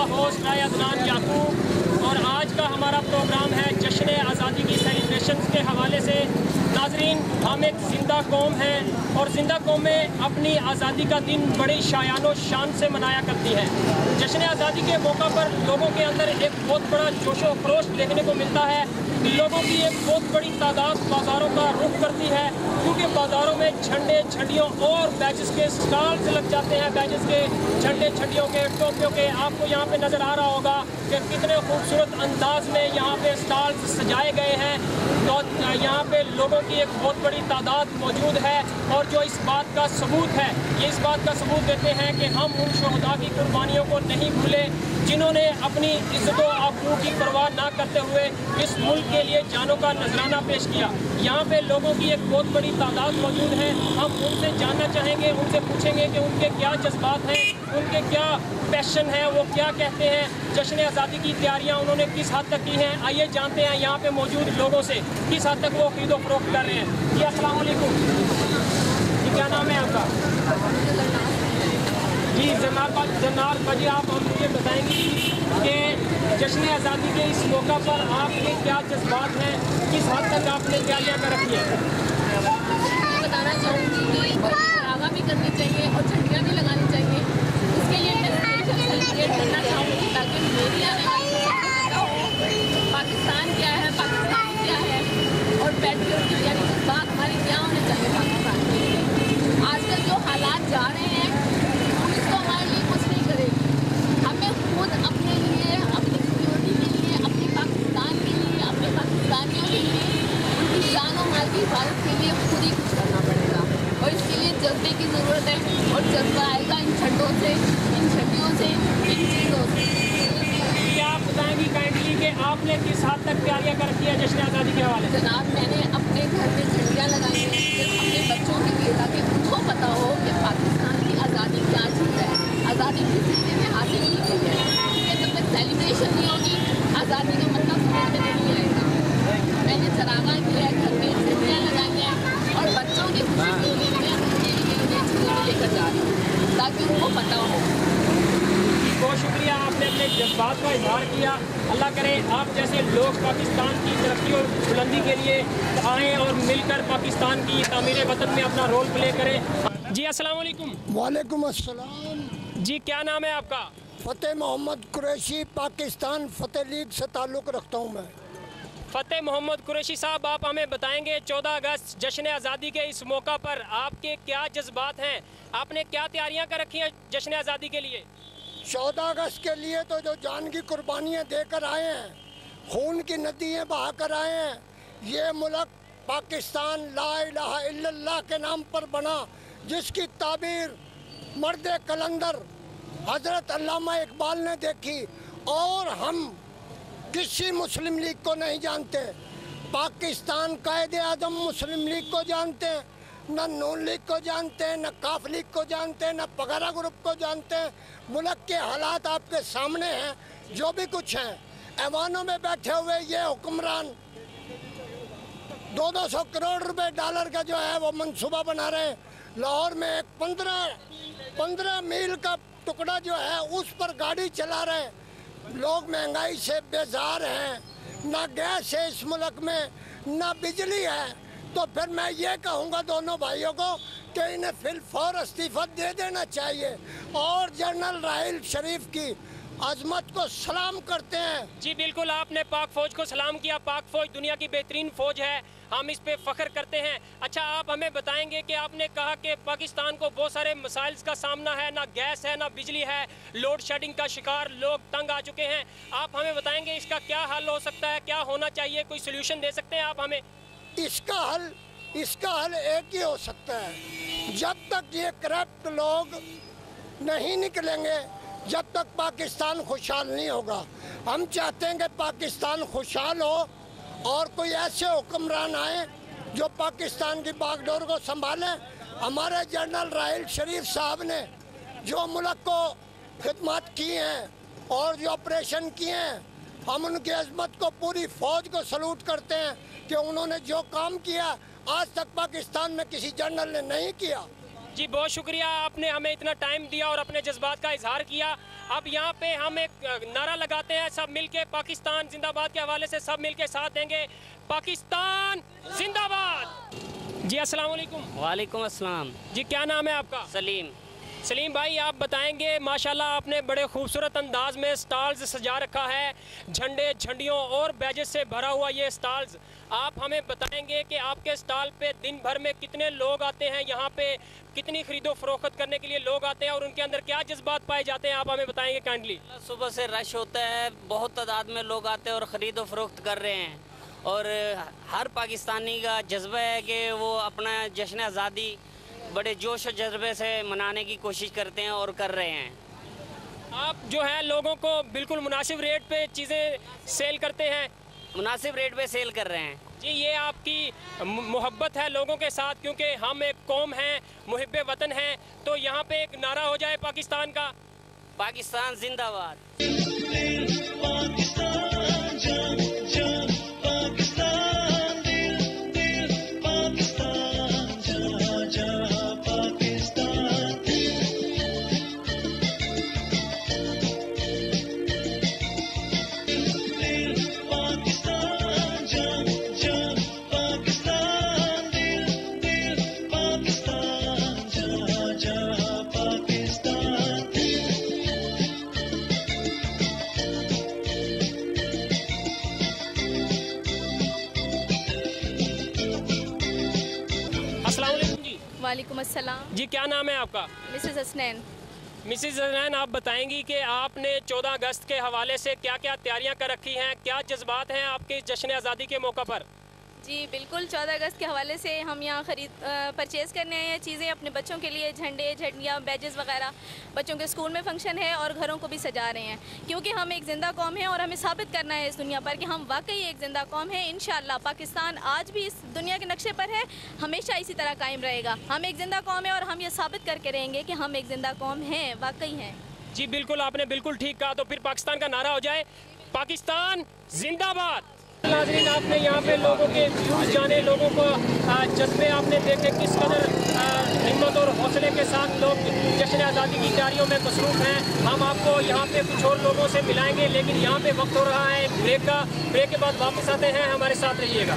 Host राय अदनान याकूब और आज का हमारा प्रोग्राम है जश्न आज़ादी की सेलिब्रेशन के हवाले से। नाजरीन, हम एक ज़िंदा कौम हैं और ज़िंदा कौमें अपनी आज़ादी का दिन बड़ी शायानो शान से मनाया करती है। जश्न आज़ादी के मौका पर लोगों के अंदर एक बहुत बड़ा जोशो खरोश देखने को मिलता है। लोगों की एक बहुत बड़ी तादाद बाज़ारों का रुख करती है, क्योंकि बाज़ारों में झंडे झंडियों और बैजेस के स्टॉल्स लग जाते हैं। बैजेस के झंडे झंडियों के टोपियों के आपको यहाँ पे नज़र आ रहा होगा कि कितने खूबसूरत अंदाज में यहाँ पे स्टॉल्स सजाए गए हैं। तो यहाँ पे लोगों की एक बहुत बड़ी तादाद मौजूद है और जो इस बात का सबूत है, ये इस बात का सबूत देते हैं कि हम उन शहदा की कुर्बानियों को नहीं भूलें जिन्होंने अपनी इज्जतों आबरू की परवाह ना करते हुए इस मुल्क के लिए जानों का नजराना पेश किया। यहाँ पे लोगों की एक बहुत बड़ी तादाद मौजूद है। हम उनसे जानना चाहेंगे, उनसे पूछेंगे कि उनके क्या जज्बात हैं, उनके क्या पैशन है, वो क्या कहते हैं। जश्न आज़ादी की तैयारियाँ उन्होंने किस हद तक की हैं, आइए जानते हैं यहाँ पे मौजूद लोगों से किस हद तक वो खरीदो फरोख्त कर रहे हैं। जी अस्सलाम वालेकुम, जी क्या नाम है आपका? जी जनाब भाजी, आप हम मुझे बताएंगे कि जश्न आज़ादी के इस मौका पर आपके क्या जज्बात हैं, किस हद तक आपने तैयारियाँ कर रखी हैं? मैं बताना चाहूँगी कि परावा भी करनी चाहिए और झंडियाँ भी लगानी चाहिए। उसके लिए मैं सेलिब्रेट करना चाहूँगी ताकि मेरी आने वाली पता हो पाकिस्तान क्या है, पाकिस्तान क्या है और पैट्रियट यानी बात हमारी क्या होनी चाहिए पाकिस्तान के लिए। आजकल जो हालात जा रहे हैं पुलिस तो हमारे लिए कुछ नहीं करेगी। हमें खुद अपने लिए, अपनी सिक्योरिटी के लिए, अपने पाकिस्तान के लिए, अपने पाकिस्तानियों के लिए, उनकी जान और माल की हिफाजत के लिए खुद ही कुछ करना पड़ेगा और इसके लिए जज्बे की ज़रूरत है और जज्बा आएगा इन झंडों से, इन झंडियों से, इन चीज़ों से। आप बताएंगी काइंडली कि आपने किस हद तक तैयारियाँ कर रखी है जश्न आज़ादी के हवाले से? जनाब, मैंने अपने घर में झंडियाँ लगाई हैं अपने बच्चों के लिए ताकि उनको पता हो कि पाकिस्तान की आज़ादी क्या चीज़ है, आज़ादी किस तरीके से हासिल की गई है। कि जब तक सेलिब्रेशन नहीं होगी आज़ादी का मतलब समझ में नहीं आएगा। मैंने चरागा किया है, घर में झंडियाँ लगाई हैं और बच्चों की खुशी के लिए मैं उनके लिए झूले लेकर जा रही हूँ ताकि उनको पता हो। बहुत शुक्रिया, आपने अपने जज्बात का इजहार किया। अल्लाह करे आप जैसे लोग पाकिस्तान की तरक्की और बुलंदी के लिए आएँ और मिलकर पाकिस्तान की तामीर वतन में अपना रोल प्ले करें। जी अस्सलाम वालेकुम। वालेकुम अस्सलाम। जी क्या नाम है आपका? फ़तेह मोहम्मद कुरैशी, पाकिस्तान फ़तेह लीग से ताल्लुक़ रखता हूँ मैं। फ़तेह मोहम्मद कुरैशी साहब, आप हमें बताएंगे 14 अगस्त जश्न आज़ादी के इस मौका पर आपके क्या जज्बात हैं, आपने क्या तैयारियां कर रखी हैं जश्न आज़ादी के लिए? 14 अगस्त के लिए तो जो जान की कुर्बानियाँ देकर आए हैं, खून की नदियाँ बहा कर आए हैं, ये मुल्क पाकिस्तान ला इलाहा इल्लल्लाह के नाम पर बना, जिसकी ताबीर मर्द कलंदर हज़रत अल्लामा इकबाल ने देखी। और हम किसी मुस्लिम लीग को नहीं जानते। पाकिस्तान कायदे आज़म मुस्लिम लीग को जानते हैं, न नून लीग को जानते हैं, न काफ लीग को जानते हैं, न पगारा ग्रुप को जानते हैं। मुल्क के हालात आपके सामने हैं, जो भी कुछ हैं। ऐवानों में बैठे हुए ये हुक्मरान 200 करोड़ रुपए डॉलर का जो है वो मंसूबा बना रहे हैं। लाहौर में एक 15 मील का टुकड़ा जो है उस पर गाड़ी चला रहे हैं। लोग महंगाई से बेजार हैं, ना गैस है इस मुल्क में, ना बिजली है। तो फिर मैं ये कहूँगा दोनों भाइयों को कि इन्हें फिलफौर इस्तीफा दे देना चाहिए और जनरल राहिल शरीफ की अजमत को सलाम करते हैं। जी बिल्कुल, आपने पाक फौज को सलाम किया। पाक फौज दुनिया की बेहतरीन फौज है, हम इस पे फख्र करते हैं। अच्छा, आप हमें बताएंगे कि आपने कहा कि पाकिस्तान को बहुत सारे मसाइल्स का सामना है, ना गैस है, ना बिजली है, लोड शेडिंग का शिकार लोग तंग आ चुके हैं। आप हमें बताएंगे इसका क्या हल हो सकता है, क्या होना चाहिए, कोई सोल्यूशन दे सकते हैं आप हमें? इसका हल एक ही हो सकता है। जब तक ये करप्ट लोग नहीं निकलेंगे, जब तक पाकिस्तान खुशहाल नहीं होगा। हम चाहते हैं कि पाकिस्तान खुशहाल हो और कोई ऐसे हुक्मरान आए जो पाकिस्तान की बागडोर को संभालें। हमारे जनरल राहिल शरीफ साहब ने जो मुल्क को खिदमत की हैं और जो ऑपरेशन किए हैं, हम उनकी अजमत को, पूरी फौज को सलूट करते हैं कि उन्होंने जो काम किया आज तक पाकिस्तान में किसी जनरल ने नहीं किया। जी बहुत शुक्रिया, आपने हमें इतना टाइम दिया और अपने जज्बात का इजहार किया। अब यहाँ पे हम एक नारा लगाते हैं सब मिलके, पाकिस्तान जिंदाबाद के हवाले से सब मिलके साथ देंगे, पाकिस्तान जिंदाबाद। जी अस्सलाम वालेकुम। वालेकुम अस्सलाम। जी क्या नाम है आपका? सलीम। सलीम भाई, आप बताएंगे, माशाल्लाह आपने बड़े खूबसूरत अंदाज में स्टॉल्स सजा रखा है, झंडे झंडियों और बैजेस से भरा हुआ ये स्टॉल्स। आप हमें बताएंगे कि आपके स्टॉल पे दिन भर में कितने लोग आते हैं, यहाँ पे कितनी खरीदो फरोख्त करने के लिए लोग आते हैं और उनके अंदर क्या जज्बात पाए जाते हैं, आप हमें बताएंगे काइंडली। सुबह से रश होता है, बहुत तादाद में लोग आते हैं और ख़रीदो फरोख्त कर रहे हैं, और हर पाकिस्तानी का जज्बा है कि वो अपना जश्न आज़ादी बड़े जोश और जज्बे से मनाने की कोशिश करते हैं और कर रहे हैं। आप जो है लोगों को बिल्कुल मुनासिब रेट पे चीज़ें सेल करते हैं? मुनासिब रेट पे सेल कर रहे हैं जी। ये आपकी मोहब्बत है लोगों के साथ, क्योंकि हम एक कौम हैं, मुहिब्बे वतन हैं, तो यहाँ पे एक नारा हो जाए पाकिस्तान का, पाकिस्तान जिंदाबाद। वालेकुम अस्सलाम। जी क्या नाम है आपका? मिसेस हसनैन। मिसेस हसनैन, आप बताएंगी कि आपने 14 अगस्त के हवाले से क्या क्या तैयारियां कर रखी हैं, क्या जज्बात हैं आपके जश्न आज़ादी के मौका पर? जी बिल्कुल, 14 अगस्त के हवाले से हम यहाँ परचेज़ करने आए हैं चीज़ें अपने बच्चों के लिए, झंडे झंडियाँ बैजेस वगैरह। बच्चों के स्कूल में फंक्शन है और घरों को भी सजा रहे हैं, क्योंकि हम एक ज़िंदा कौम है और हमें साबित करना है इस दुनिया पर कि हम वाकई एक ज़िंदा कौम है। इंशाअल्लाह पाकिस्तान आज भी इस दुनिया के नक्शे पर है, हमेशा इसी तरह कायम रहेगा। हम एक ज़िंदा कौम है और हम ये साबित करके रहेंगे कि हम एक ज़िंदा कौम हैं, वाकई हैं। जी बिल्कुल, आपने बिल्कुल ठीक कहा। तो फिर पाकिस्तान का नारा हो जाए, पाकिस्तान जिंदाबाद। नाज़रीन, आपने यहाँ पे लोगों के व्यूज़ जाने, लोगों को जज्बे आपने देखे किस कदर हिम्मत और हौसले के साथ लोग जश्न आज़ादी की तैयारियों में मसरूफ़ हैं। हम आपको यहाँ पे कुछ और लोगों से मिलाएंगे, लेकिन यहाँ पे वक्त हो रहा है ब्रेक का। ब्रेक के बाद वापस आते हैं, हमारे साथ रहिएगा।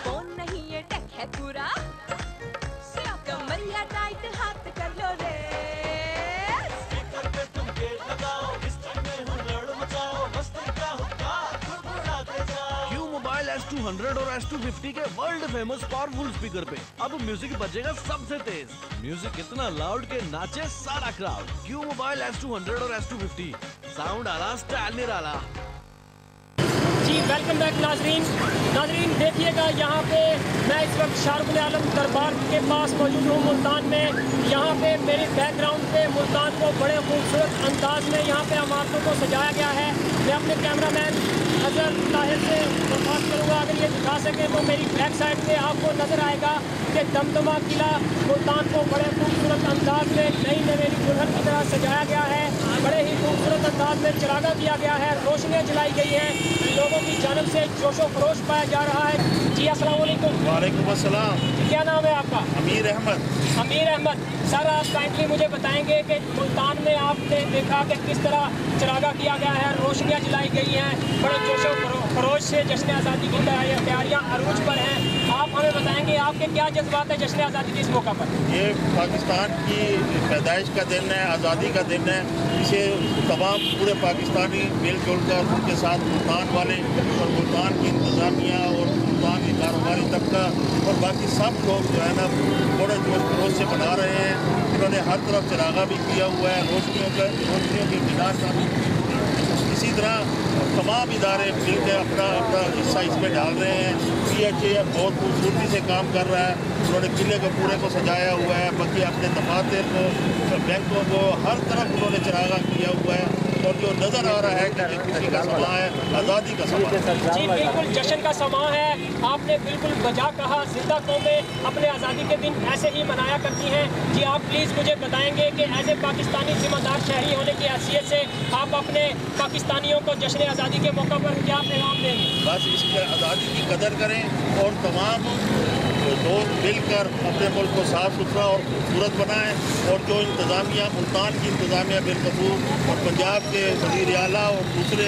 कौन नहीं ये टेक है पूरा, कमरिया टाइट हाथ कर लो रे। स्पीकर पे तुम गेट लगाओ, इस टाइम में हुल्लड़ मचाओ, मस्ती का हुक्का खूब उड़ाते जाओ। क्यू मोबाइल S200 और S250 के वर्ल्ड फेमस पावरफुल स्पीकर पे अब म्यूजिक बजेगा सबसे तेज। म्यूजिक इतना लाउड के नाचे सारा क्राउड। क्यू मोबाइल S200 और S250, साउंड आला, स्टाइल निराला। जी वेलकम बैक नाजरीन। देखिएगा यहाँ पे मैं इस वक्त शाहरुख आलम दरबार के पास मौजूद हूँ मुल्तान में। यहाँ पे मेरे बैकग्राउंड पे मुल्तान को बड़े खूबसूरत अंदाज में यहाँ पे इमारतों को सजाया गया है। मैं अपने कैमरामैन अजहर ताहिर से दरख्वास्त करूँगा, अगर ये दिखा सके तो मेरी बैक साइड पे आपको नज़र आएगा कि दमदमा किला मुल्तान को बड़े खूबसूरत अंदाज में नई नवेली दुल्हन की तरह सजाया गया है। बड़े ही खूबसूरत अंदाज में चिरागा किया गया है, रोशनियाँ जलाई गई हैं, लोगों की जानब से जोशो खरोश पाया जा रहा है। जी अस्सलाम वालेकुम। वालेकुम अस्सलाम। क्या नाम है आपका? अमीर अहमद। अमीर अहमद सर, आप काइंडली मुझे बताएंगे कि मुल्तान में आपने देखा कि किस तरह चिरागा किया गया है, रोशनियाँ जलाई गई हैं, बड़े जोशो खरोश से जश्न आज़ादी की तैयारियाँ अरूज पर हैं। आप हमें बताएंगे आपके क्या जज्बात है जश्न आज़ादी के इस मौका पर? ये पाकिस्तान की पैदाइश का दिन है, आज़ादी का दिन है। इसे तमाम पूरे पाकिस्तानी मिलजुल कर उनके साथ मुल्तान वाले और मुल्तान की इंतज़ामिया और मुल्तान की कारोबारी तबका और बाकी सब लोग जो है ना बड़े जोश खरोश से मना रहे हैं। इन्होंने हर तरफ चिरागा भी किया हुआ है, रोशनियों के मीनार शामिल। इसी तरह तमाम इदारे मिलकर अपना हिस्सा इसमें डाल रहे हैं। PHA बहुत खूबसूरती से काम कर रहा है। उन्होंने किले को पूरे को सजाया हुआ है, बाकी अपने दफातर को, बैंकों को, हर तरफ उन्होंने चिरागा किया हुआ है। और जो नज़र आ रहा है कि ये खुशी का समा है, आज़ादी का समा है। जी बिल्कुल, जश्न का समा है। आपने बिल्कुल बजा कहा, जिंदा कौमें अपने आज़ादी के दिन ऐसे ही मनाया करती हैं। जी आप प्लीज़ मुझे बताएंगे कि एज ए पाकिस्तानी जिम्मेदार शहरी होने की हैसियत से आप अपने पाकिस्तानियों को जश्न आज़ादी के मौका पर क्या पैगाम देंगे? बस इसकी आज़ादी की कदर करें और तमाम लोग मिलकर अपने मुल्क को साफ़ सुथरा और खूबसूरत बनाएं। और जो इंतज़ामिया, मुल्तान की इंतज़ामिया बिलखसूस और पंजाब के वज़ीर आला और दूसरे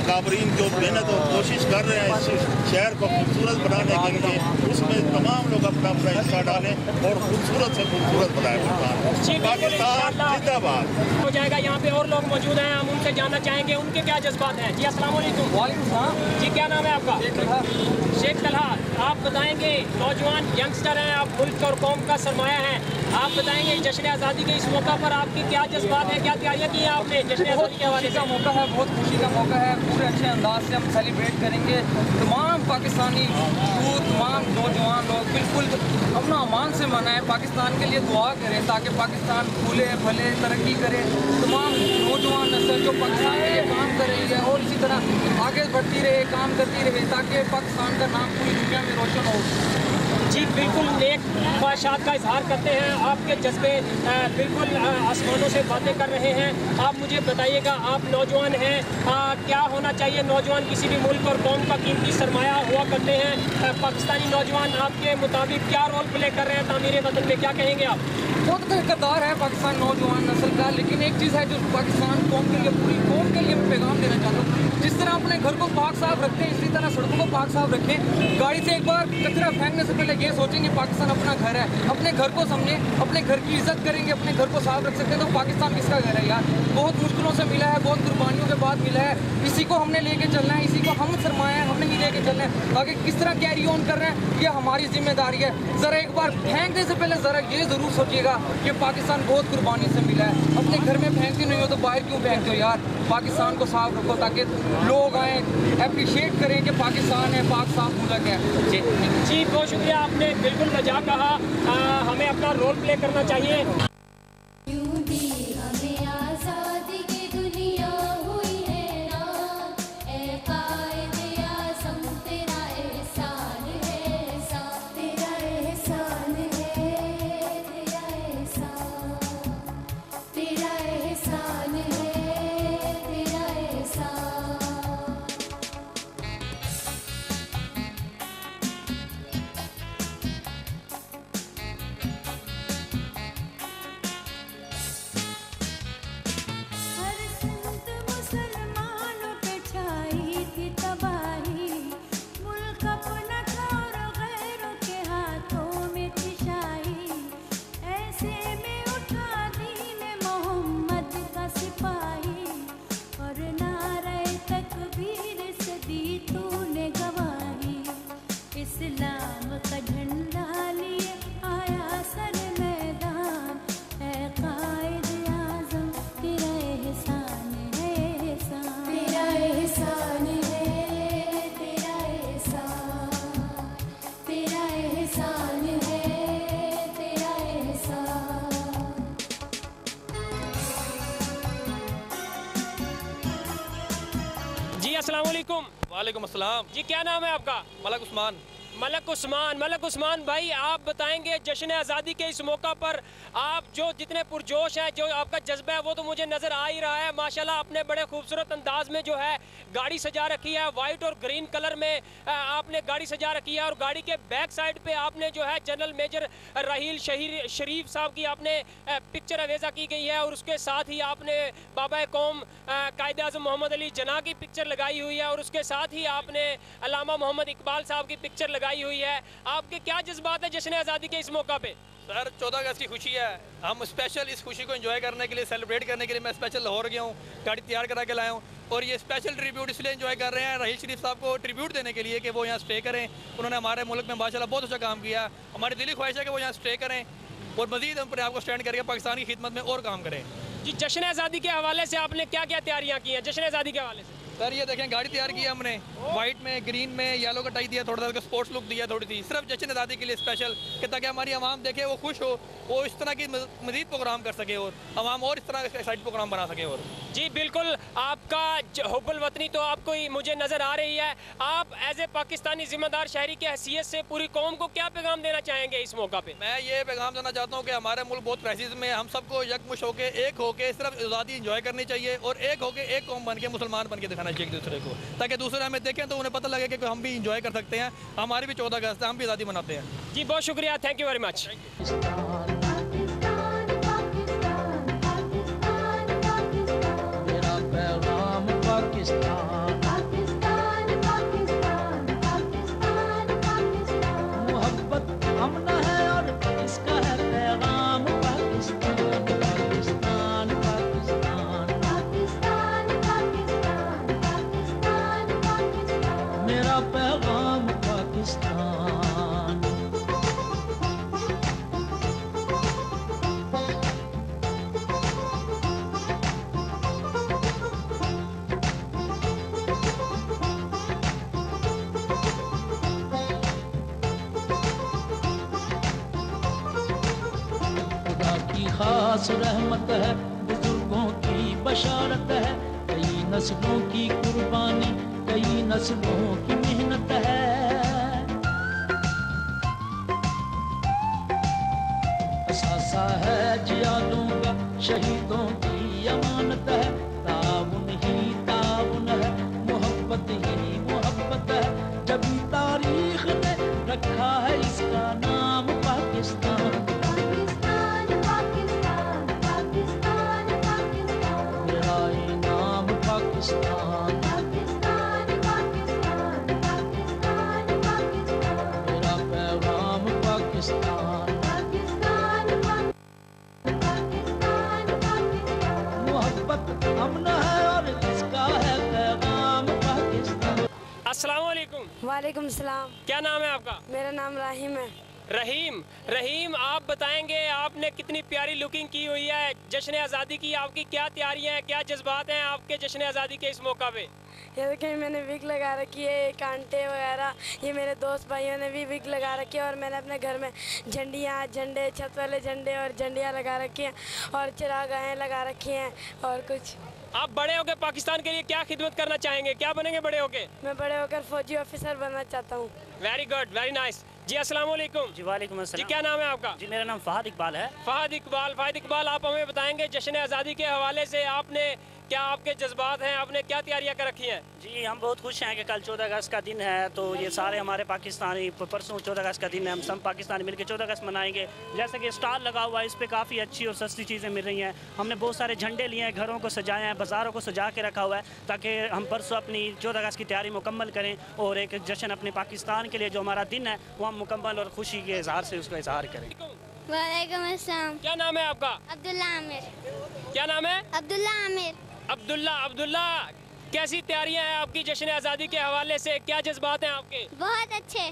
अकाबरीन जो मेहनत और कोशिश कर रहे हैं इस शहर को खूबसूरत बनाने के लिए, उसमें तमाम लोग अपना अपना हिस्सा डालें और खूबसूरत से खूबसूरत बनाएं मुल्तान। पाकिस्तान जिंदाबाद हो जाएगा। यहाँ पे और लोग मौजूद हैं, हम उनसे जानना चाहेंगे उनके क्या जज्बात हैं। जी अस्सलाम वालेकुम। वालेकुम सलाम। जी क्या नाम है आपका? शेख तलहा। आप बताएंगे, नौजवान यंगस्टर हैं, आप मुल्क और कौम का सरमाया हैं, आप बताएंगे जश्न आज़ादी के इस मौका पर आपकी क्या जज्बात है, क्या तैयारियाँ की हैं आपने जश्न आज़ादी के हवाले से? का मौका है, बहुत खुशी का मौका है। पूरे अच्छे अंदाज से हम सेलिब्रेट करेंगे। तमाम पाकिस्तानी यूथ, तमाम नौजवान लोग बिल्कुल अपना अमान से मनाएं, पाकिस्तान के लिए दुआ करें ताकि पाकिस्तान फूले फले तरक्की करे। तमाम नौजवान नस्ल जो पाकिस्तान के लिए काम कर रही है और इसी तरह आगे बढ़ती रहे, काम करती रहे ताकि पाकिस्तान का नाम पूरी दुनिया में रोशन हो। जी बिल्कुल, नेक ख्वाहिशात का इजहार करते हैं। आपके जज्बे बिल्कुल आसमानों से बातें कर रहे हैं। आप मुझे बताइएगा, आप नौजवान हैं, क्या होना चाहिए? नौजवान किसी भी मुल्क और कौम का कीमती सरमाया हुआ करते हैं। पाकिस्तानी नौजवान आपके मुताबिक क्या रोल प्ले कर रहे हैं तामीर वतन में, क्या कहेंगे आप? बहुत किरदार है पाकिस्तान नौजवान नस्ल का, लेकिन एक चीज़ है जो पाकिस्तान कौम के लिए, पूरी कौम के लिए मैं पैगाम देना चाहता हूँ। जिस तरह अपने घर को पाक साफ रखते हैं, इसी तरह सड़कों को पाक साफ रखें। गाड़ी से एक बार कचरा फेंकने से पहले ये सोचेंगे पाकिस्तान अपना घर है, अपने घर को समझे, अपने घर की इज्जत करेंगे, अपने घर को साफ रख सकते हैं। तो पाकिस्तान किसका घर है यार? बहुत मुश्किलों से मिला है, बहुत कुर्बानियों के बाद मिला है। इसी को हमने लेके चलना है, इसी को हम सरमाया है, हमने ही लेके चलना है। आगे किस तरह कैरी ऑन कर रहे हैं ये हमारी जिम्मेदारी है। ज़रा एक बार फेंकने से पहले ज़रा ये ज़रूर सोचिएगा कि पाकिस्तान बहुत कुर्बानी से मिला है। अपने घर में फेंकते नहीं हो तो बाहर क्यों फेंकते हो यार? पाकिस्तान को साफ रखो ताकि लोग आए, अप्रिशिएट करें कि पाकिस्तान है, पाक साफ मुल्क है। जी बहुत शुक्रिया, आपने बिल्कुल वजह कहा। हमें अपना रोल प्ले करना चाहिए। अस्सलाम वालेकुम। वालेकुम अस्सलाम। जी क्या नाम है आपका? मलक उस्मान। मलक उस्मान भाई, आप बताएंगे जश्न आज़ादी के इस मौका पर आप जो जितने पुरजोश है, जो आपका जज्बा है वो तो मुझे नज़र आ ही रहा है। माशाल्लाह आपने बड़े खूबसूरत अंदाज में जो है गाड़ी सजा रखी है, वाइट और ग्रीन कलर में आपने गाड़ी सजा रखी है। और गाड़ी के बैक साइड पे आपने जो है जनरल मेजर राहील शरीफ साहब की आपने पिक्चर अवेजा की गई है। और उसके साथ ही आपने बाबा कौम कायद आज़म मोहम्मद अली जना की पिक्चर लगाई हुई है। और उसके साथ ही आपने अल्लामा मोहम्मद इकबाल साहब की पिक्चर लगाई हुई है। आपके क्या जज्बात है जश्न आज़ादी के इस मौका पे? सर 14 अगस्त की खुशी है, हम स्पेशल इस खुशी को एंजॉय करने के लिए, सेलिब्रेट करने के लिए मैं स्पेशल लाहौर गया हूँ, गाड़ी तैयार करा के लाया हूँ। और ये स्पेशल ट्रिब्यूट इसलिए एंजॉय कर रहे हैं राहील शरीफ साहब को ट्रिब्यूट देने के लिए कि वो यहाँ स्टे करें। उन्होंने हमारे मुल्क में माशाल्लाह बहुत अच्छा काम किया। हमारी दिली ख्वाहिश है कि वो यहाँ स्टे करें और मज़ीद हम अपने आप को स्टैंड करके पाकिस्तान की खिदमत में और काम करें। जी जश्न आज़ादी के हवाले से आपने क्या क्या तैयारियाँ की हैं जश्न आज़ादी के हवाले से? सर ये देखें गाड़ी तैयार की है हमने, वाइट में, ग्रीन में, येलो का टाई दिया, थोड़ा सा स्पोर्ट्स लुक दिया थोड़ी सी, सिर्फ जश्न आज़ादी के लिए स्पेशल कि ताकि हमारी आवाम देखे, वो खुश हो, वो इस तरह की मज़ीद प्रोग्राम कर सके और आवाम और इस तरह का एक्साइटेड प्रोग्राम बना सके। और जी बिल्कुल, आपका हुब्बुल वतनी तो आपको मुझे नज़र आ रही है। आप एज ए पाकिस्तानी जिम्मेदार शहरी की हैसियत से पूरी कौम को क्या पैगाम देना चाहेंगे इस मौका पे? मैं ये पैगाम देना चाहता हूँ कि हमारे मुल्क बहुत क्राइसिस में, हम सबको यकमुश होके, एक होके सिर्फ आज़ादी इंजॉय करनी चाहिए और एक होके एक कौम बन के, मुसलमान बन के दिखाना चाहिए एक दूसरे को, ताकि दूसरे हमें देखें तो उन्हें पता लगे कि हम भी इंजॉय कर सकते हैं। हमारी भी 14 अगस्त है, हम भी आज़ादी मनाते हैं। जी बहुत शुक्रिया, थैंक यू वेरी मच। खास रहमत है, बुजुर्गों की बशारत है, कई नस्लों की कुर्बानी, कई नस्लों की मेहनत है। असासा है जियादों का, शहीदों की अमानत है, ताउन ही ताउन है, मोहब्बत ही मोहब्बत है, जब तारीख ने रखा है इसका नाम पाकिस्तान। अस्सलाम वालेकुम। वालेकुम सलाम। क्या नाम है आपका? मेरा नाम रहीम है। रहीम, आप बताएंगे आपने कितनी प्यारी लुकिंग की हुई है जश्न आज़ादी की, आपकी क्या तैयारियां हैं, क्या जज्बात हैं आपके जश्न आज़ादी के इस मौका पे? ये देखिए मैंने विग लगा रखी है, कांटे वगैरह, ये मेरे दोस्त भाइयों ने भी विग लगा रखी है और मैंने अपने घर में झंडे, छत वाले झंडे और झंडियाँ लगा रखी हैं और चिरागाहें लगा रखी हैं और कुछ। आप बड़े होकर पाकिस्तान के लिए क्या खिदमत करना चाहेंगे, क्या बनेंगे बड़े होकर? मैं बड़े होकर फौजी ऑफिसर बनना चाहता हूँ। Very good, very nice. जी अस्सलाम वालेकुम। जी वालेकुम अस्सलाम। जी क्या नाम है आपका? जी मेरा नाम फ़हद इकबाल है। फ़हद इकबाल, आप हमें बताएंगे जश्न आज़ादी के हवाले से आपने क्या, आपके जज्बात हैं, आपने क्या तैयारियां कर रखी हैं? जी हम बहुत खुश हैं कि कल 14 अगस्त का दिन है, तो ये सारे हमारे पाकिस्तानी, परसों 14 अगस्त का दिन है, हम सब पाकिस्तानी मिलकर 14 अगस्त मनाएंगे। जैसे कि स्टॉल लगा हुआ है, इस पर काफ़ी अच्छी और सस्ती चीज़ें मिल रही हैं। हमने बहुत सारे झंडे लिए हैं, घरों को सजाए हैं, बाज़ारों को सजा के रखा हुआ है, ताकि हम परसों अपनी 14 अगस्त की तैयारी मुकम्मल करें और एक जश्न अपने पाकिस्तान के लिए जो हमारा दिन है वो हम मुकम्मल और खुशी के इजहार से उसका इजहार करें। वालेकुम अस्सलाम। क्या नाम है आपका? अब्दुल्ला आमिर। क्या नाम है? अब्दुल्ला आमिर। अब्दुल्ला, कैसी तैयारियां हैं आपकी जश्न आज़ादी के हवाले से, क्या जज्बात हैं आपके? बहुत अच्छे।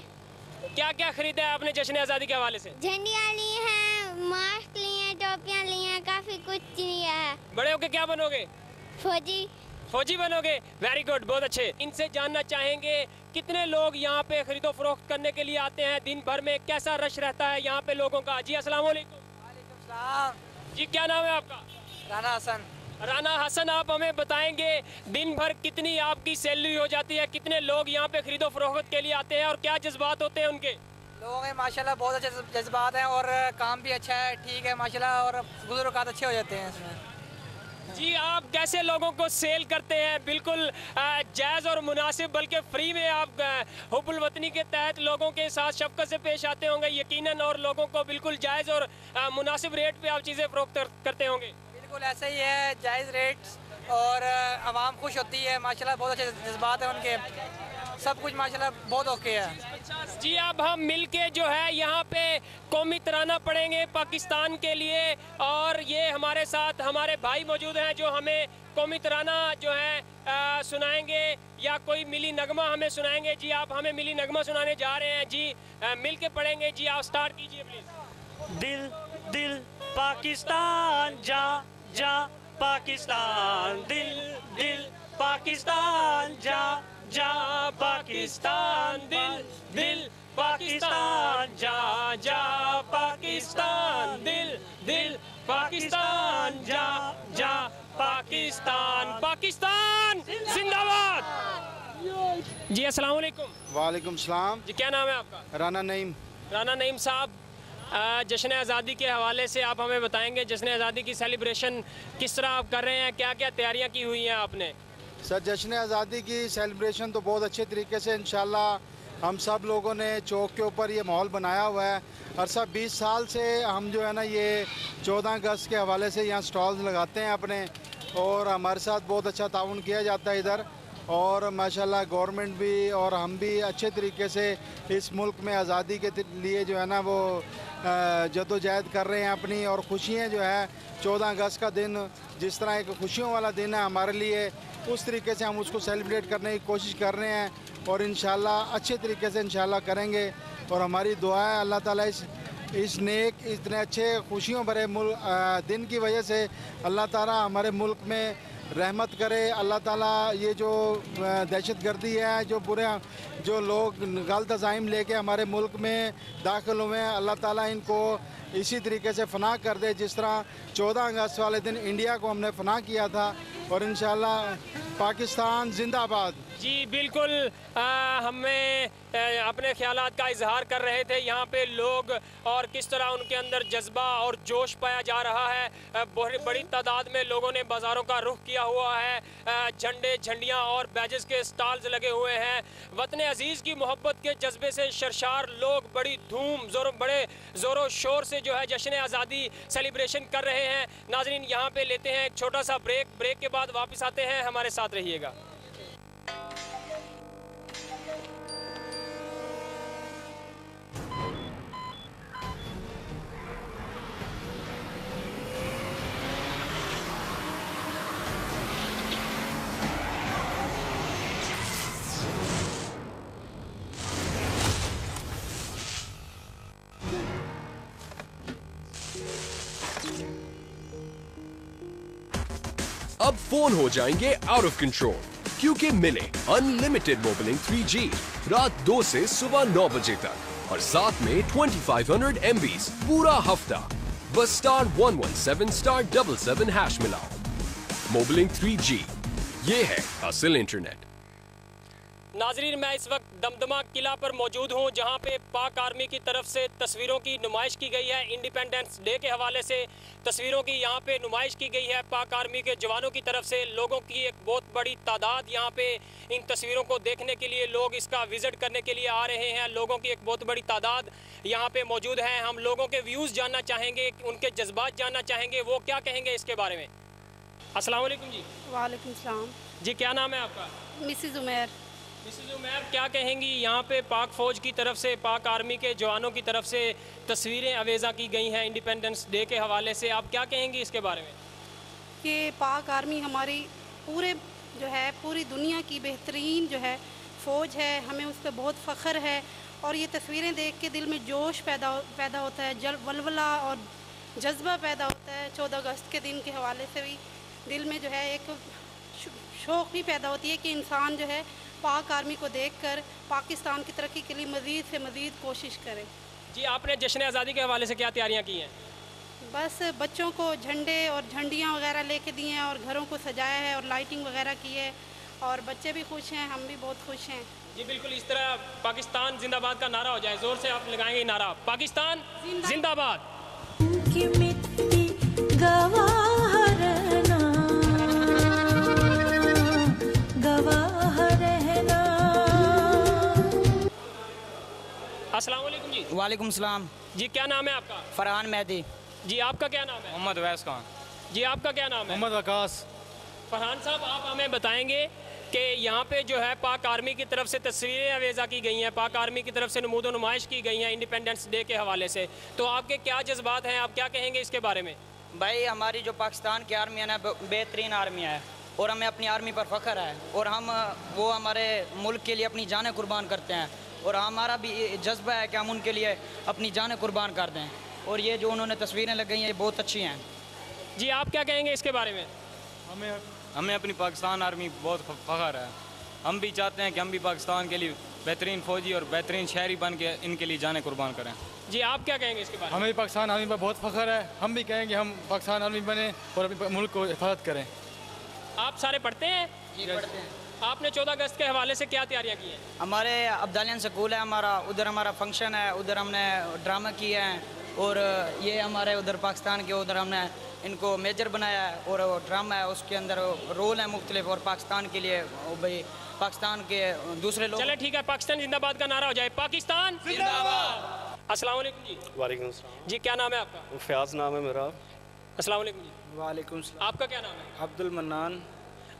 क्या क्या खरीदा है आपने जश्न आज़ादी के हवाले से? झंडियाँ ली हैं, मास्क लिए हैं, टोपियाँ ली हैं, काफ़ी कुछ लिया है। बड़े होके क्या बनोगे? फौजी बनोगे। वेरी गुड, बहुत अच्छे। इनसे जानना चाहेंगे कितने लोग यहाँ पे खरीदो फरोख्त करने के लिए आते हैं, दिन भर में कैसा रश रहता है यहाँ पे लोगों का? जी अस्सलाम वालेकुम। जी क्या नाम है आपका? राना हसन, आप हमें बताएंगे दिन भर कितनी आपकी सैलरी हो जाती है, कितने लोग यहाँ पे खरीदो फरोख्त के लिए आते हैं और क्या जज्बात होते हैं उनके? लोगों में माशाल्लाह बहुत अच्छे जज्बात हैं और काम भी अच्छा है, ठीक है माशाल्लाह, और गुज़र अच्छे हो जाते हैं इसमें। जी आप कैसे लोगों को सेल करते हैं? बिल्कुल जायज़ और मुनासिब, बल्कि फ्री में आप हुब्बुल वतनी के तहत लोगों के साथ शफ़क़त से पेश आते होंगे यकीनन, और लोगों को बिल्कुल जायज़ और मुनासिब रेट पे आप चीज़ें फरोख्त करते होंगे। बिल्कुल ऐसा ही है, जायज़ रेट और आवाम खुश होती है माशाल्लाह, बहुत अच्छे जज्बात हैं उनके, सब कुछ माशाल्लाह बहुत ओके है। जी अब हम मिलके जो है यहाँ पे कौमी तराना पढ़ेंगे पाकिस्तान के लिए, और ये हमारे साथ हमारे भाई मौजूद हैं जो हमें कौमी तराना जो है सुनाएंगे या कोई मिली नगमा हमें सुनाएंगे। जी आप हमें मिली नगमा सुनाने जा रहे हैं। जी मिलके पढ़ेंगे। जी आप स्टार्ट कीजिए प्लीज। दिल दिल पाकिस्तान, जा जा पाकिस्तान, दिल दिल पाकिस्तान जा जा पाकिस्तान दिल दिल पाकिस्तान जा जा पाकिस्तान दिल दिल पाकिस्तान जा जा पाकिस्तान पाकिस्तान जिंदाबाद। जी अस्सलाम वालेकुम। वालेकुम सलाम। जी क्या नाम है आपका? राना नईम। राना नईम साहब, जश्न आज़ादी के हवाले से आप हमें बताएंगे जश्न आज़ादी की सेलिब्रेशन किस तरह आप कर रहे हैं, क्या क्या तैयारियां की हुई हैं आपने? सर जश्न आज़ादी की सेलिब्रेशन तो बहुत अच्छे तरीके से इंशाल्लाह हम सब लोगों ने चौक के ऊपर ये माहौल बनाया हुआ है और सब 20 साल से हम जो है ना ये 14 अगस्त के हवाले से यहाँ स्टॉल्स लगाते हैं अपने, और हमारे साथ बहुत अच्छा ताउन किया जाता है इधर, और माशाल्लाह गवर्नमेंट भी और हम भी अच्छे तरीके से इस मुल्क में आज़ादी के लिए जो है ना वो जदोजहद कर रहे हैं अपनी। और खुशियाँ जो है 14 अगस्त का दिन जिस तरह एक खुशियों वाला दिन है हमारे लिए, उस तरीके से हम उसको सेलिब्रेट करने की कोशिश कर रहे हैं और इंशाल्लाह अच्छे तरीके से इंशाल्लाह करेंगे। और हमारी दुआ है अल्लाह ताला इस नेक इतने अच्छे खुशियों भरे दिन की वजह से अल्लाह ताला हमारे मुल्क में रहमत करे। अल्लाह ताला ये जो दहशतगर्दी है, जो बुरे जो लोग गलत अज़ाइम लेके हमारे मुल्क में दाखिल हुए हैं, अल्लाह ताला इनको इसी तरीके से फना कर दे जिस तरह 14 अगस्त वाले दिन इंडिया को हमने फना किया था। और इंशाल्लाह पाकिस्तान जिंदाबाद। जी बिल्कुल, हमें अपने ख्यालात का इजहार कर रहे थे यहाँ पे लोग, और किस तरह उनके अंदर जज्बा और जोश पाया जा रहा है। बड़ी तादाद में लोगों ने बाज़ारों का रुख किया हुआ है, झंडे झंडियाँ और बैजेस के स्टॉल्स लगे हुए हैं। वतन अजीज़ की मोहब्बत के जज्बे से सरशार लोग बड़ी बड़े ज़ोरों शोर से जो है जश्न आज़ादी सेलिब्रेशन कर रहे हैं। नाजरीन यहाँ पे लेते हैं एक छोटा सा ब्रेक के बाद वापस आते हैं, हमारे साथ रहिएगा। अब फोन हो जाएंगे आउट ऑफ कंट्रोल क्योंकि मिले अनलिमिटेड मोबिलिंग 3G रात 2 से सुबह 9 बजे तक और साथ में 2500 MBs पूरा हफ्ता। बस *117*777# मिलाओ। मोबिलिंग 3G, ये है असल इंटरनेट। नाजरीन, मैं इस वक्त दमदमा किला पर मौजूद हूँ जहाँ पे पाक आर्मी की तरफ से तस्वीरों की नुमाइश की गई है। इंडिपेंडेंस डे के हवाले से तस्वीरों की यहाँ पे नुमाइश की गई है। पाक आर्मी के जवानों की तरफ से लोगों की एक बहुत बड़ी तादाद यहाँ पे इन तस्वीरों को देखने के लिए, लोग इसका विजिट करने के लिए आ रहे हैं। लोगों की एक बहुत बड़ी तादाद यहाँ पे मौजूद है। हम लोगों के व्यूज़ जानना चाहेंगे, उनके जज्बात जानना चाहेंगे, वो क्या कहेंगे इसके बारे में। अस्सलाम वालेकुम जी। वालेकुम सलाम जी, क्या नाम है आपका? मिसिज उमैर। मिसिज उमैर, क्या कहेंगी यहाँ पे पाक फ़ौज की तरफ से, पाक आर्मी के जवानों की तरफ से तस्वीरें अवेज़ा की गई हैं इंडिपेंडेंस डे के हवाले से, आप क्या कहेंगी इसके बारे में? कि पाक आर्मी हमारी पूरी दुनिया की बेहतरीन फ़ौज है, हमें उस पर बहुत फ़ख्र है। और ये तस्वीरें देख के दिल में जोश पैदा होता है, वलवला और जज्बा पैदा होता है। 14 अगस्त के दिन के हवाले से भी दिल में एक शौक़ भी पैदा होती है कि इंसान पाक आर्मी को देखकर पाकिस्तान की तरक्की के लिए मज़ीद से मज़ीद कोशिश करे। जी, आपने जश्न आज़ादी के हवाले से क्या तैयारियां की हैं? बस बच्चों को झंडे और झंडियाँ वगैरह लेके दिए हैं और घरों को सजाया है और लाइटिंग वगैरह की है, और बच्चे भी खुश हैं, हम भी बहुत खुश हैं। जी बिल्कुल, इस तरह पाकिस्तान जिंदाबाद का नारा हो जाए, ज़ोर से आप लगाएंगे नारा, पाकिस्तान जिंदाबाद। अस्सलाम वालेकुम जी। वालेकुम सलाम जी, क्या नाम है आपका? फरहान मेहदी। जी, आपका क्या नाम है? मोहम्मद अवैस खान। जी, आपका क्या नाम है? मोहम्मद आकाश। फरहान साहब, आप हमें बताएंगे कि यहाँ पे जो है पाक आर्मी की तरफ से तस्वीरें अवेज़ा की गई हैं, पाक आर्मी की तरफ से नमूद नुमाइश की गई हैं इंडिपेंडेंस डे के हवाले से, तो आपके क्या जज्बात हैं, आप क्या कहेंगे इसके बारे में? भाई, हमारी जो पाकिस्तान की आर्मी है ना, बेहतरीन आर्मी है और हमें अपनी आर्मी पर फ़ख्र है, और वो हमारे मुल्क के लिए अपनी जानें कुर्बान करते हैं, और हमारा भी जज्बा है कि हम उनके लिए अपनी जानें कुर्बान कर दें। और ये जो उन्होंने तस्वीरें लगाई हैं ये बहुत अच्छी हैं। जी, आप क्या कहेंगे इसके बारे में? हमें हमें अपनी पाकिस्तान आर्मी बहुत फ़ख्र है। हम भी चाहते हैं कि हम भी पाकिस्तान के लिए बेहतरीन फ़ौजी और बेहतरीन शहरी बन के इनके लिए जाने कुर्बान करें। जी आप क्या कहेंगे इसके बारे में? हमें भी पाकिस्तान आर्मी पर बहुत फ़ख्र है। हम भी कहेंगे हम पाकिस्तान आर्मी बने और अपने मुल्क को हिफाजत करें। आप सारे पढ़ते हैं? जी पढ़ते हैं। आपने 14 अगस्त के हवाले से क्या तैयारियां की हैं? हमारे अब्दालियन स्कूल है हमारा, उधर हमारा फंक्शन है, उधर हमने ड्रामा किया है और ये हमारे उधर पाकिस्तान के उधर हमने इनको मेजर बनाया है और वो ड्रामा है उसके अंदर रोल है मुख्तलिफ और पाकिस्तान के लिए भाई पाकिस्तान के दूसरे लोग। चले ठीक है, पाकिस्तान जिंदाबाद का नारा हो जाए, पाकिस्तान जिंदाबाद। अस्सलाम वालेकुम जी। वालेकुम सलाम जी क्या नाम है आपका? फयाज नाम है मेरा। अस्सलाम वालेकुम जी। वालेकुम सलाम। आपका क्या नाम है? अब्दुल मन्नान।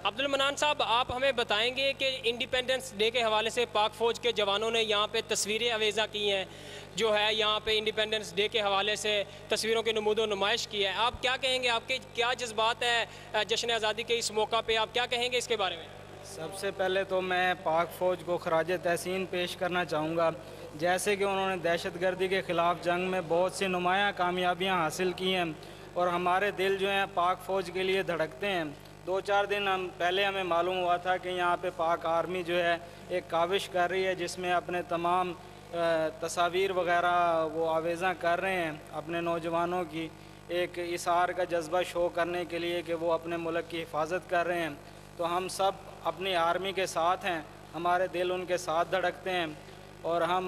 अब्दुल मन्नान साहब, आप हमें बताएंगे कि इंडिपेंडेंस डे के हवाले से पाक फ़ौज के जवानों ने यहाँ पे तस्वीरें अवेज़ा की हैं, जो है यहाँ पे इंडिपेंडेंस डे के हवाले से तस्वीरों की नमूदो नुमाइश की है। आप क्या कहेंगे, आपके क्या जज्बात हैं जश्न आज़ादी के इस मौका पे, आप क्या कहेंगे इसके बारे में? सबसे पहले तो मैं पाक फ़ौज को खराज तहसीन पेश करना चाहूँगा, जैसे कि उन्होंने दहशतगर्दी के ख़िलाफ़ जंग में बहुत सी नुमायाँ कामयाबियाँ हासिल की हैं और हमारे दिल जो हैं पाक फ़ौज के लिए धड़कते हैं। 2-4 दिन पहले हमें मालूम हुआ था कि यहाँ पे पाक आर्मी जो है एक काविश कर रही है जिसमें अपने तमाम तस्वीर वगैरह वो आवेज़ा कर रहे हैं अपने नौजवानों की, एक इसार का जज्बा शो करने के लिए कि वो अपने मुल्क की हिफाजत कर रहे हैं। तो हम सब अपनी आर्मी के साथ हैं, हमारे दिल उनके साथ धड़कते हैं और हम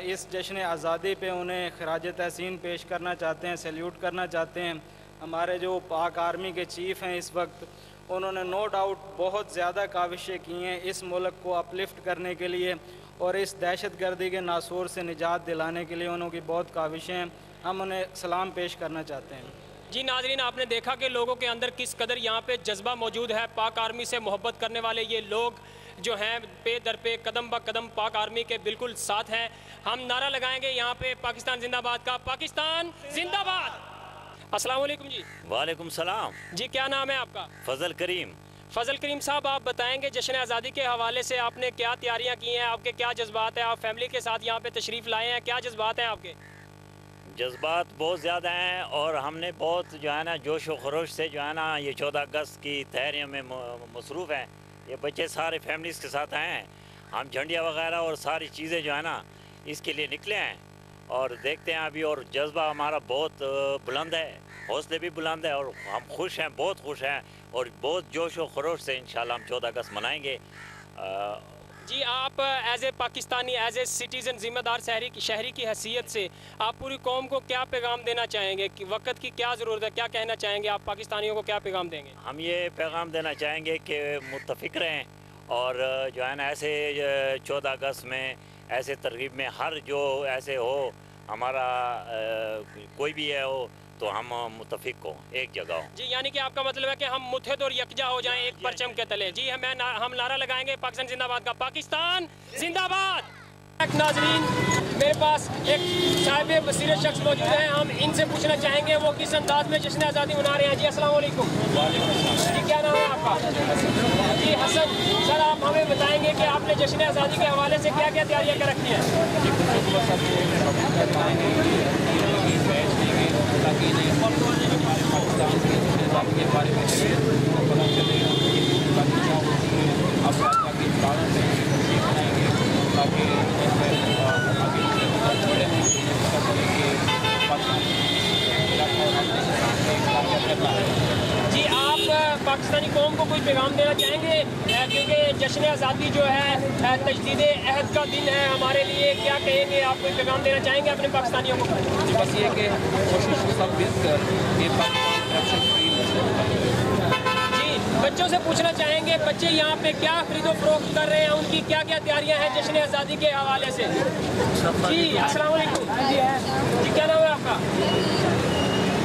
इस जश्न आज़ादी पे उन्हें खराज तहसीन पेश करना चाहते हैं, सैल्यूट करना चाहते हैं। हमारे जो पाक आर्मी के चीफ़ हैं इस वक्त, उन्होंने नो डाउट बहुत ज़्यादा काविशें की हैं इस मुल्क को अपलिफ्ट करने के लिए और इस दहशतगर्दी के नासूर से निजात दिलाने के लिए उनकी बहुत काविशें हैं। हम उन्हें सलाम पेश करना चाहते हैं। जी नाज़रीन, आपने देखा कि लोगों के अंदर किस कदर यहाँ पे जज्बा मौजूद है। पाक आर्मी से मोहब्बत करने वाले ये लोग जो हैं पे दर पे कदम ब कदम पाक आर्मी के बिल्कुल साथ हैं। हम नारा लगाएंगे यहाँ पे पाकिस्तान जिंदाबाद का, पाकिस्तान जिंदाबाद। अस्सलाम वालेकुम जी। वालेकुम सलाम जी, क्या नाम है आपका? फजल करीम। फजल करीम साहब, आप बताएंगे जश्न आज़ादी के हवाले से आपने क्या तैयारियाँ की हैं, आपके क्या जज्बात हैं? आप फैमिली के साथ यहाँ पे तशरीफ़ लाए हैं, क्या जज्बात हैं आपके? जज्बात बहुत ज़्यादा हैं और हमने बहुत जो है ना जोश व खरोश से जो है ना ये 14 अगस्त की तैयारियों में मसरूफ़ हैं। ये बच्चे सारे फैमिलीज़ के साथ आए हैं। हम झंडिया वगैरह और सारी चीज़ें जो है ना इसके लिए निकले हैं और देखते हैं अभी। और जज्बा हमारा बहुत बुलंद है, हौसले भी बुलंद है और हम खुश हैं, बहुत खुश हैं और बहुत जोश व खरोश से इंशाल्लाह हम 14 अगस्त मनाएंगे। जी, आप as a Pakistani, as a citizen, ज़िम्मेदार शहरी की हैसियत से आप पूरी कौम को क्या पैगाम देना चाहेंगे कि वक्त की क्या ज़रूरत है, क्या कहना चाहेंगे आप पाकिस्तानियों को, क्या पैगाम देंगे? हम ये पैगाम देना चाहेंगे कि मुत्तफ़िक रहें और जो है ना ऐसे 14 अगस्त में ऐसे तरगीब में हर जो ऐसे हो हमारा कोई भी है हो तो हम मुत्तफिक हो, एक जगह हो। जी, यानी कि आपका मतलब है कि हम मुत्तहिद और यकजा हो जाएं एक परचम के तले। जी हम नारा लगाएंगे पाकिस्तान जिंदाबाद का, पाकिस्तान जिंदाबाद। नाज़रीन, मेरे पास एक साहिब बसीरत शख्स मौजूद हैं, हम इनसे पूछना चाहेंगे वो किस अंदाज में जश्न आज़ादी मना रहे हैं। जी अस्सलाम वालेकुम। जी, क्या नाम है आपका? जी हसन। सर, आप हमें बताएंगे कि आपने जश्न आज़ादी के हवाले से क्या क्या तैयारियाँ कर रखी हैं? ताकि हमारे पाकिस्तान के बारे में पता चले, अब ताकि बनाएंगे ताकि जी, आप पाकिस्तानी कौम को कोई पैगाम देना चाहेंगे क्योंकि जश्न आज़ादी जो है तजदीद अहद का दिन है हमारे लिए, क्या कहेंगे आप, कोई पैगाम देना चाहेंगे अपने पाकिस्तानियों को? बस ये कि कोशिश सब मिलकर ये पाकिस्तान करप्शन फ्री। जी, बच्चों से पूछना चाहेंगे बच्चे यहाँ पे क्या खरीदो फरोख्त कर रहे हैं, उनकी क्या क्या तैयारियाँ हैं जश्न आज़ादी के हवाले से? जी अस्सलाम वालेकुम। जी, क्या नाम है आपका?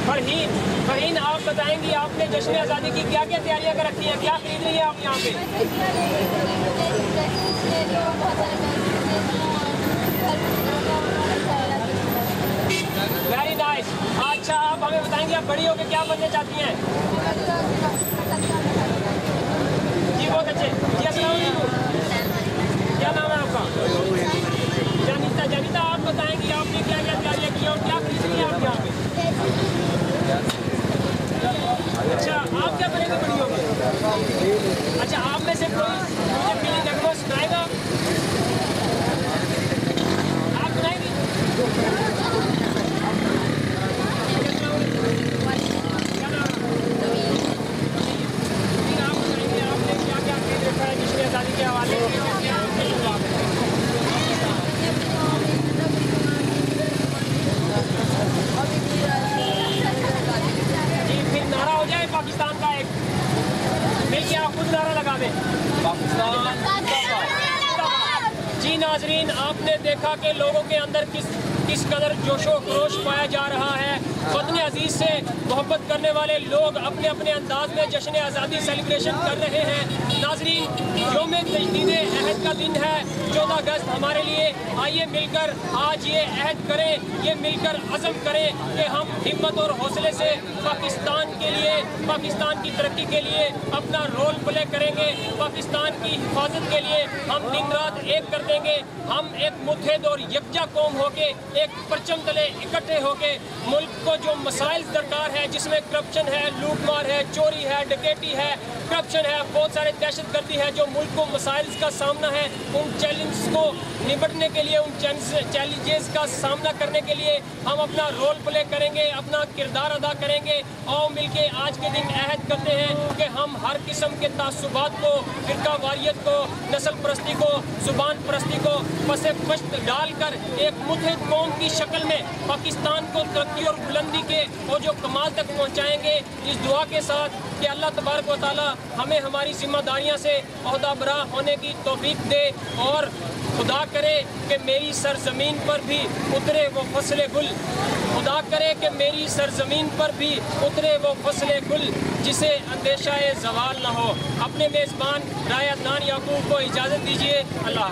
फरहीन, आप बताएंगी आपने जश्न आज़ादी की क्या क्या तैयारियाँ कर रखी हैं, क्या खरीद रही है आप यहाँ पे? Very nice. अच्छा, आप हमें बताएंगे आप बड़ी होकर क्या बनना चाहती हैं? जी बहुत अच्छे। जी अस्सलाम वालेकुम। क्या नाम है आपका? जनीता, आप बताएंगी आपने क्या क्या तैयारियाँ की और क्या खरीद रही है आप यहाँ पे? अच्छा, आप क्या बनेंगे बड़ी होकर? कुछ नारा लगा दें। पाकिस्तान जी नाजरीन, आपने देखा कि लोगों के अंदर किस कदर जोशो खरोश पाया जा रहा है। वतन अजीज से मोहब्बत करने वाले लोग अपने अपने अंदाज में जश्न आज़ादी सेलिब्रेशन कर रहे हैं। नाजरीन, यौम तजदीद अहद का दिन है 14 अगस्त हमारे लिए। आइए मिलकर आज ये अहद करें, ये मिलकर अज़म करें कि हम हिम्मत और हौसले से पाकिस्तान के लिए, पाकिस्तान की तरक्की के लिए अपना रोल प्ले करेंगे। पाकिस्तान की हिफाजत के लिए हम दिन रात एक कर देंगे। हम एक मुत्तहिद और यकजा कौम होके, एक परचम तले इकट्ठे होके मुल्क को जो मसाइल दरकार है, जिसमें करप्शन है, लूटमार है, चोरी है, डकैती है, करप्शन है, बहुत सारे दहशतगर्दी है, जो मुल्क को मसाइल का सामना है, उन चैलेंज को निपटने के लिए, उन चैलेंजेस का सामना करने के लिए हम अपना रोल प्ले करेंगे, अपना किरदार अदा करेंगे। और मिलके आज के दिन अहद करते हैं कि हम हर किस्म के तासुबात को, फिरका वारियत को, नस्ल परस्ती को, जुबान परस्ती को पसे पश्त डालकर एक मुत्तहिद कौम की शक्ल में पाकिस्तान को तरक्की और बुलंदी के और जो कमाल तक पहुँचाएँगे। इस दुआ के साथ कि अल्लाह तबारक व तआला हमें हमारी जिम्मेदारियाँ से ओहदा बरा होने की तौफीक दे, और खुदा करे कि मेरी सरजमीन पर भी उतरे वो फसले गुल, खुदा करे कि मेरी सरजमीन पर भी उतरे वो फसले गुल, जिसे अंदेशा ज़वाल ना हो। अपने मेज़बान राय अदनान याकूब को इजाज़त दीजिए। अल्लाह।